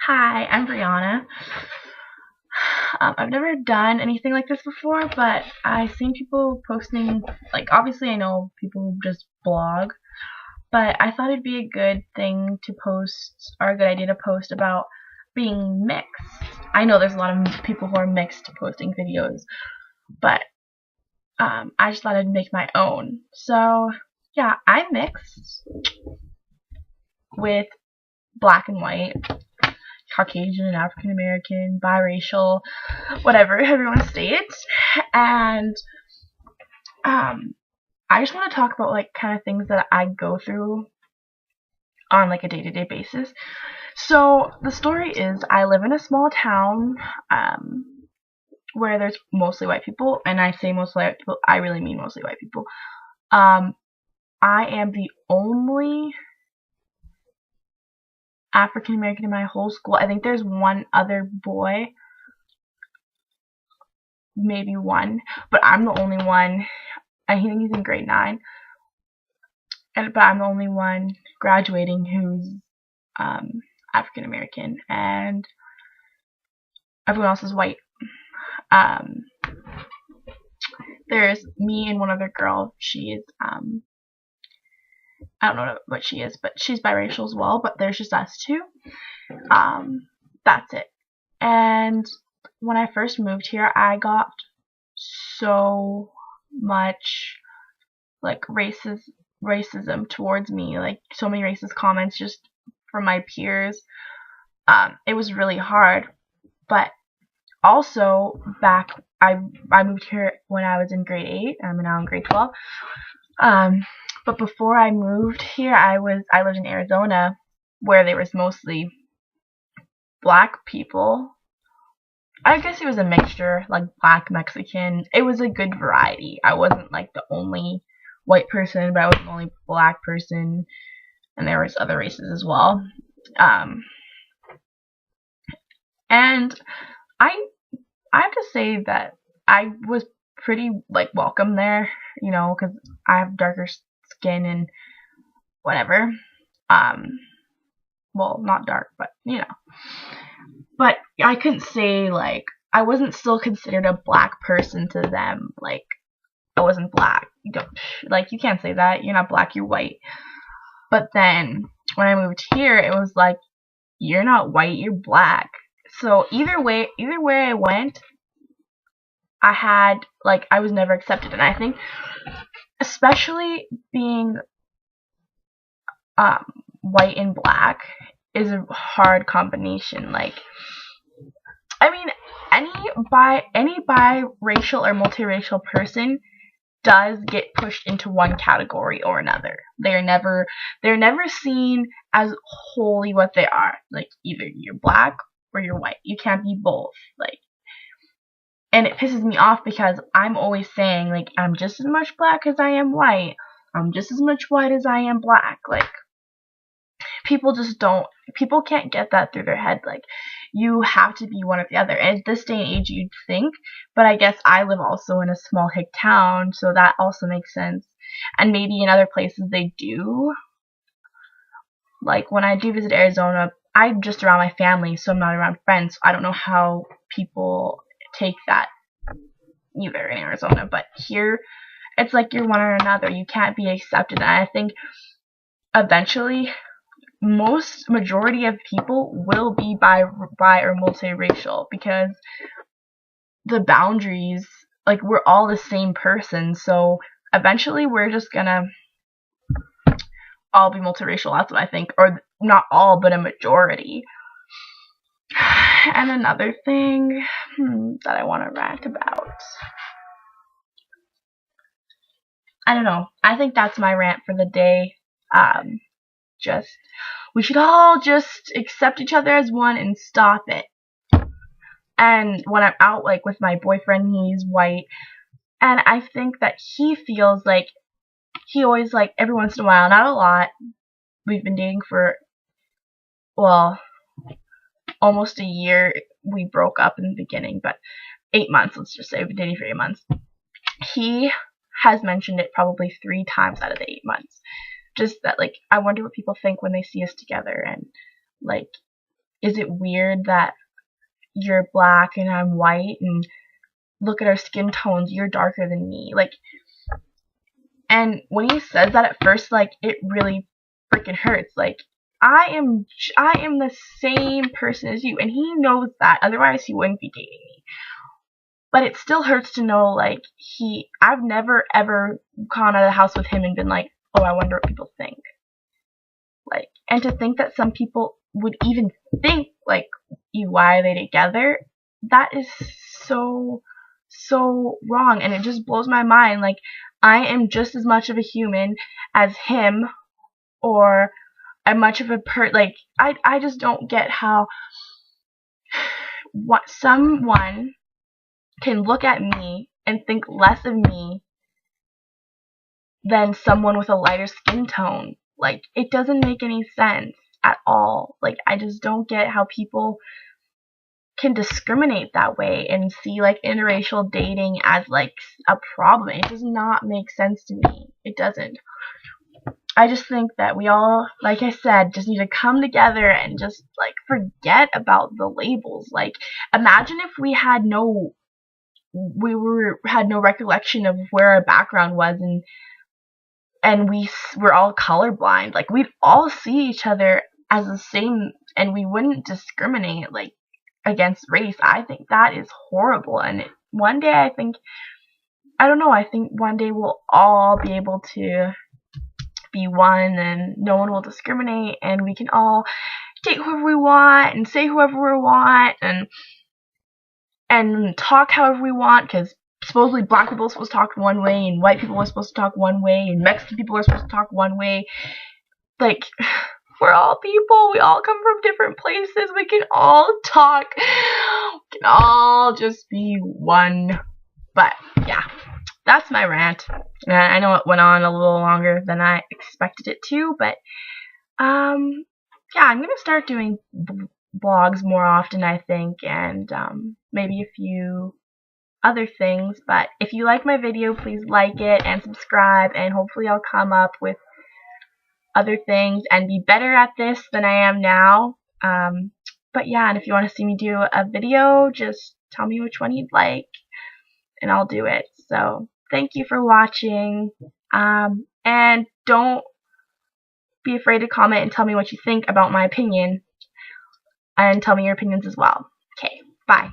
Hi, I'm Brianna. I've never done anything like this before, but I've seen people posting, like, obviously I know people just blog, but I thought it'd be a good thing to post, or a good idea to post about being mixed. I know there's a lot of people who are mixed posting videos, but I just thought I'd make my own. So, yeah, I'm mixed with black and white, Caucasian, African American, biracial, whatever everyone states. And I just want to talk about like kind of things that I go through on like a day-to-day basis. So the story is I live in a small town where there's mostly white people, and I say mostly white people, I really mean mostly white people. I am the only African American in my whole school. I think there's one other boy, maybe one, but I'm the only one. I think he's in grade 9, but I'm the only one graduating who's African American, and everyone else is white. There's me and one other girl. She is I don't know what she is, but she's biracial as well. But there's just us two. That's it. And when I first moved here, I got so much like racism towards me, like so many racist comments just from my peers. It was really hard, but also I moved here when I was in grade 8. I'm now in grade 12. But before I moved here, I lived in Arizona, where there was mostly black people. I guess it was a mixture, like black, Mexican. It was a good variety. I wasn't like the only white person, but I was the only black person, and there was other races as well. And I have to say that I was pretty like welcome there, because I have darker skin and whatever. Well, not dark, but But I couldn't say like I wasn't still considered a black person to them. Like I wasn't black. You can't say that. You're not black. You're white. But then when I moved here, it was like you're not white. You're black. So either way I went, I was never accepted. And I think especially being white and black is a hard combination. Like, I mean, any biracial or multiracial person does get pushed into one category or another. They're never seen as wholly what they are. Like either you're black or you're white. You can't be both. Like, and it pisses me off because I'm always saying like I'm just as much black as I am white. I'm just as much white as I am black. Like people can't get that through their head. Like you have to be one or the other. And at this day and age you'd think, but I guess I live also in a small hick town, so that also makes sense. And maybe in other places they do. Like when I do visit Arizona, I'm just around my family, so I'm not around friends. So I don't know how people take that either in Arizona. But here it's like you're one or another. You can't be accepted. And I think eventually majority of people will be bi or multiracial, because the boundaries, like we're all the same person, so eventually we're just gonna all be multiracial. That's what I think, or not all, but a majority. And another thing that I want to rant about, I don't know. I think that's my rant for the day. We should all just accept each other as one and stop it. And when I'm out, like with my boyfriend, he's white, and I think that he feels like he always, like, every once in a while, not a lot. We've been dating for, well, almost a year. We broke up in the beginning, but 8 months, let's just say. We've been dating for 8 months. He has mentioned it probably 3 times out of the 8 months. Just that, like, I wonder what people think when they see us together, and, like, is it weird that you're black and I'm white, and look at our skin tones, you're darker than me. Like, and when he says that at first, like, it really freaking hurts. Like, I am the same person as you, and he knows that. Otherwise, he wouldn't be dating me. But it still hurts to know, like, I've never ever gone out of the house with him and been like, oh, I wonder what people think. Like, and to think that some people would even think, like, why are they together? That is so wrong, and it just blows my mind. Like, I am just as much of a human as him, or as much of a like, I just don't get how someone can look at me and think less of me than someone with a lighter skin tone. Like, it doesn't make any sense at all. Like, I just don't get how people can discriminate that way and see, like, interracial dating as, like, a problem. It does not make sense to me. It doesn't. I just think that we all, like I said, just need to come together and just, like, forget about the labels. Like, imagine if we had no recollection of where our background was, and we were all colorblind. Like, we'd all see each other as the same, and we wouldn't discriminate, like, against race. I think that is horrible. And one day, I think one day we'll all be able to be one, and no one will discriminate, and we can all date whoever we want and say whoever we want and talk however we want, because supposedly black people are supposed to talk one way, and white people are supposed to talk one way, and Mexican people are supposed to talk one way. Like, we're all people. We all come from different places. We can all talk. We can all just be one. But, yeah, that's my rant. I know it went on a little longer than I expected it to, but, yeah, I'm going to start doing blogs more often, I think, and maybe a few other things. But if you like my video, please like it and subscribe, and hopefully I'll come up with other things and be better at this than I am now. But yeah, and if you want to see me do a video, just tell me which one you'd like, and I'll do it. So thank you for watching, and don't be afraid to comment and tell me what you think about my opinion, and tell me your opinions as well. Okay, bye.